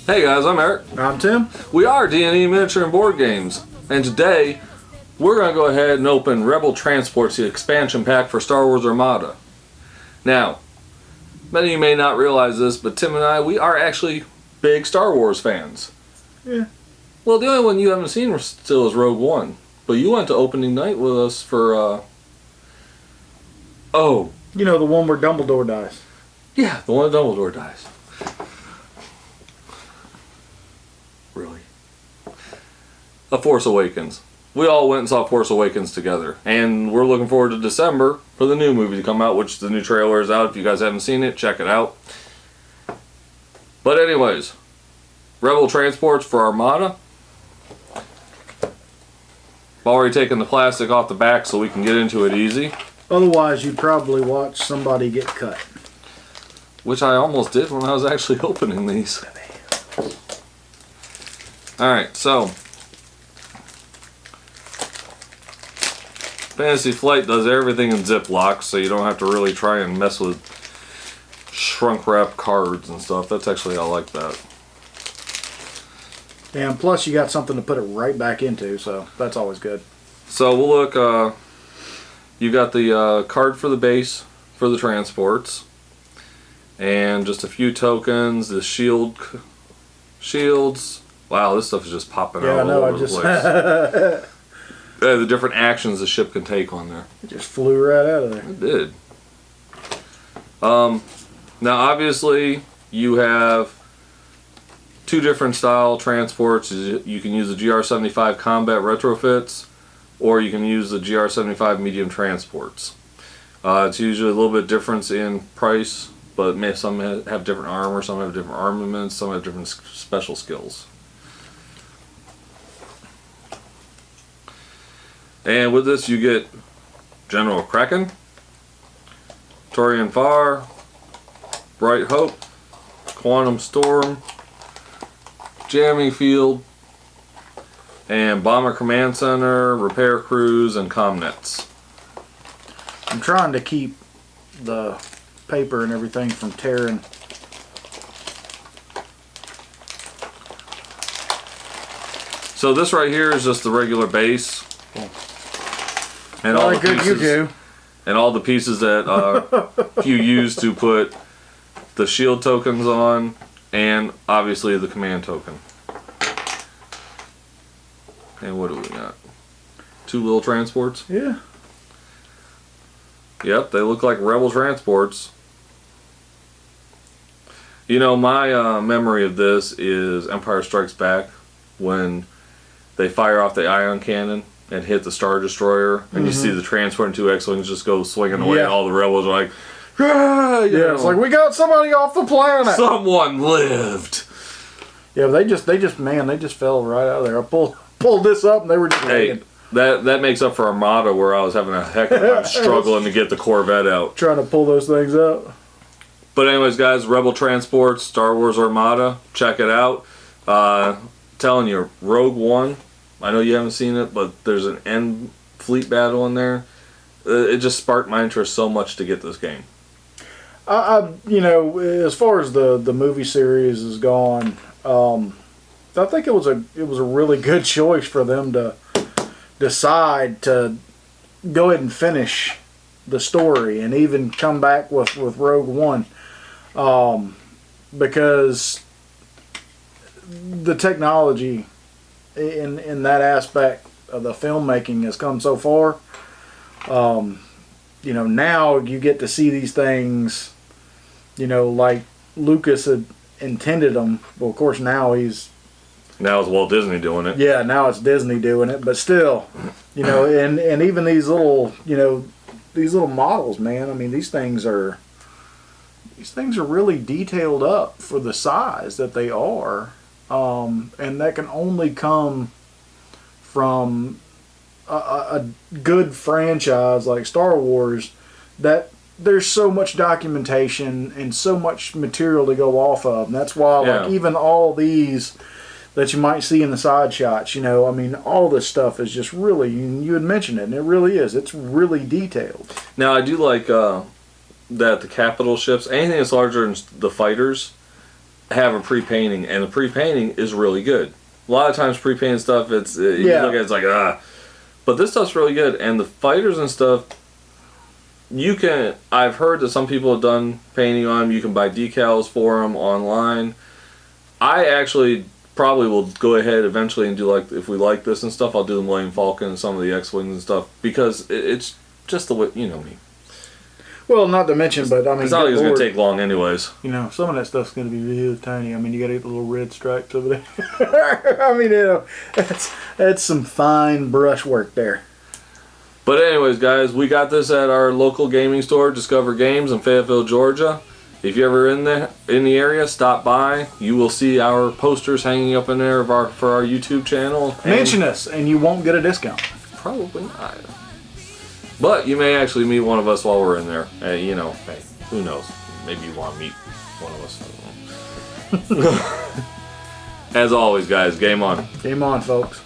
Hey guys, I'm Eric. I'm Tim. We are D&E Miniature and Board Games, and today we're going to go ahead and open Rebel Transports, the expansion pack for Star Wars Armada. Now, many of you may not realize this, but Tim and I, we are actually big Star Wars fans. Yeah. Well, the only one you haven't seen still is Rogue One, but you went to opening night with us for, oh. You know, the one where Dumbledore dies. Yeah, the one that Dumbledore dies. Really? A Force Awakens. We all went and saw Force Awakens together. And we're looking forward to December for the new movie to come out, which the new trailer is out. If you guys haven't seen it, check it out. But anyways, Rebel Transports for Armada. I've already taken the plastic off the back so we can get into it easy. Otherwise, you'd probably watch somebody get cut. Which I almost did when I was actually opening these. Alright, so Fantasy Flight does everything in Ziploc, so you don't have to really try and mess with shrunk wrap cards and stuff. That's actually, I like that. And plus you got something to put it right back into, so that's always good. So we'll look, you got the card for the base for the transports. And just a few tokens, the shields. Wow, this stuff is just popping out all over the place. The different actions the ship can take on there. It just flew right out of there. It did. Now, obviously, you have two different style transports. You can use the GR75 combat retrofits, or you can use the GR75 medium transports. It's usually a little bit difference in price, but some have different armor, some have different armaments, some have different special skills. And with this you get General Kraken, Torian Farr, Bright Hope, Quantum Storm, Jamming Field, and Bomber Command Center, Repair Crews, and Comnets. I'm trying to keep the paper and everything from tearing. So this right here is just the regular base. And all the pieces, you do. And all the pieces that you use to put the shield tokens on, and obviously the command token. And what do we got? Two little transports? Yeah. Yep, they look like Rebel transports. You know, my memory of this is Empire Strikes Back, when they fire off the ion cannon and hit the Star Destroyer, and you see the transport and two X-Wings just go swinging away, and all the rebels are like, ah, yeah, it's like, we got somebody off the planet. Someone lived. Yeah, they just fell right out of there. I pulled this up, and they were just laying. That makes up for Armada, where I was having a heck of a time struggling to get the Corvette out. Trying to pull those things out. But anyways, guys, Rebel Transports, Star Wars Armada, check it out. Telling you, Rogue One, I know you haven't seen it, but there's an end fleet battle in there. It just sparked my interest so much to get this game. You know, as far as the movie series is gone, I think it was a really good choice for them to decide to go ahead and finish the story and even come back with Rogue One, because the technology in that aspect of the filmmaking has come so far. You know, now you get to see these things, you know, like Lucas had intended them. Well, of course, now it's Walt Disney doing it. Yeah, now it's Disney doing it, but still, you know, and even these little, you know, these little models, man. I mean, these things are really detailed up for the size that they are, and that can only come from a good franchise like Star Wars, that there's so much documentation and so much material to go off of, and that's why like even all these that you might see in the side shots, you know, I mean, all this stuff is just really, you had mentioned it, and it really is. It's really detailed. Now, I do like that the capital ships, anything that's larger than the fighters, have a pre-painting, and the pre-painting is really good. A lot of times pre-painted stuff, you look at it, it's like, but this stuff's really good, and the fighters and stuff, I've heard that some people have done painting on them. You can buy decals for them online. I actually probably will go ahead eventually and do, like, if we like this and stuff, I'll do the Millennium Falcon and some of the X-Wings and stuff, because it's just the way, you know me. Well, not to mention, but I mean, it's not like it's going to take long anyways. You know, some of that stuff's going to be real tiny. I mean, you got to get the little red stripes over there. I mean, you know, that's some fine brushwork there. But anyways, guys, we got this at our local gaming store, Discover Games in Fayetteville, Georgia. If you're ever in the area, stop by. You will see our posters hanging up in there for our YouTube channel. Mention us, and you won't get a discount. Probably not. But you may actually meet one of us while we're in there. You know, hey, who knows? Maybe you want to meet one of us. As always, guys, game on. Game on, folks.